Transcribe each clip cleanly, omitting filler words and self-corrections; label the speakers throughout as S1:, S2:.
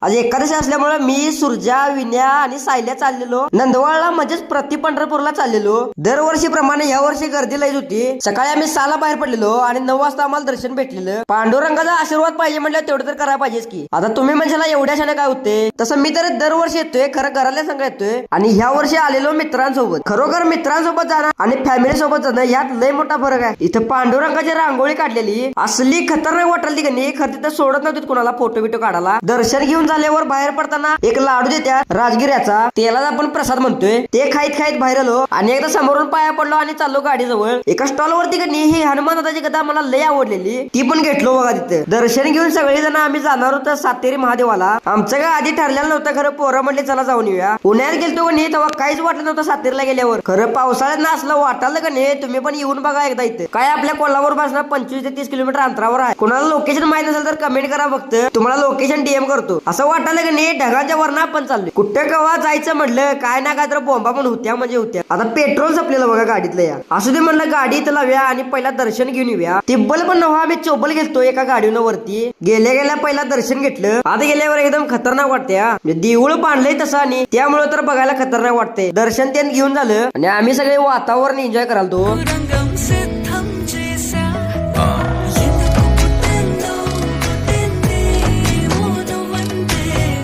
S1: आज एकादशी असल्यामुळे मी सुरजा विन्या आणि सायल्या चाललेलो नंदवाळला म्हणजेच प्रति पंढरपूरला चाललेलो. दरवर्षीप्रमाणे या वर्षी गर्दी लईच होती. सकाळी आम्ही 6ला बाहेर पडलेलो आणि 9 वाजता आम्हाला दर्शन भेटलेलं. पांडुरंगाचा आशीर्वाद पाहिजे म्हटलं तेवढं तर करायला पाहिजेच की. आता तुम्ही म्हणजे एवढ्या क्षण काय होते तसं मी तर दरवर्षी येतोय, खरं घराला संग येतोय आणि ह्या वर्षी आलेलो मित्रांसोबत. खरोखर मित्रांसोबत जाणं आणि फॅमिली सोबत जाणं यात लय मोठा फरक आहे. इथं पांडुरंगाची रांगोळी काढलेली असली खतरनाक वाटली की नाही. खरं तिथं सोडत नव्हती कोणाला फोटो बिटो काढायला. दर्शन घेऊन झाल्यावर बाहेर पडताना एक लाडू देत्या राजगिऱ्याचा, त्याला आपण प्रसाद म्हणतोय. ते खाईत खाईत बाहेर आलो आणि एकदा समोरून पाया पडलो आणि चाललो गाडी जवळ. एका स्टॉल वरती की नाही ही हनुमान दादाची कथा मला लय आवडलेली, ती पण घेतलो बघा. तिथे दर्शन घेऊन सगळे जण आम्ही जाणार होतो सातेरी महादेवाला. आमचं काय आधी ठरलेलं नव्हतं, खरं पोरं म्हणले चला जाऊन येऊया. पुण्यात गेलतो का नाही तेव्हा काहीच वाटलं नव्हतं सातेरीला गेल्यावर. खरं पावसाळ्यात ना असलं वाटायला का नाही. तुम्ही पण येऊन बघा एकदा. इथे काय आपल्या कोल्हापूर पासून 25 ते 30 किलोमीटर अंतरावर आहे. कोणाला लोकेशन माहित नसेल तर कमेंट करा, फक्त तुम्हाला लोकेशन डीएम करतो. असं वाटायला का नाही ढगाच्या वरनं आपण चाललोय. कुठे केव्हा जायचं म्हटलं काय ना काय तर बोंबा पण होत्या म्हणजे होत्या. आता पेट्रोल संपलेलं बघा गाडीतलं. या असू दे म्हणलं गाडी इथं लावूया आणि पहिला दर्शन घेऊन येऊया. तिब्बल पण नव्हा आम्ही चोबल घेतो एका गाडीनं वरती. गेल्या गेल्या पहिला दर्शन घेतलं. आता गेल्यावर एकदम खतरनाक वाटते. देऊळ बांधलंय तसं आणि त्यामुळे तर बघायला खतरनाक वाटते. दर्शन त्यांनी घेऊन झालं आणि आम्ही सगळे वातावरण एन्जॉय करायला.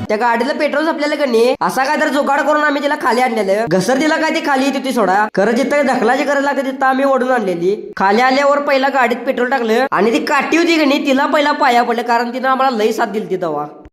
S1: त्या गाडीला पेट्रोल संपलेलं का नाही असा काय तर जुगाड करून आम्ही तिला खाली आणलेलं. घसर तिला काय ती खाली येते सोडा. खरं जिथं ढकलाची गरज लागते तिथं आम्ही ओढून आणलेली. खाली आल्यावर पहिला गाडीत पेट्रोल टाकलं आणि ती काठी होती का नाही तिला पहिला पाया पडलं, कारण तिनं आम्हाला लई साथ दिली तेव्हा.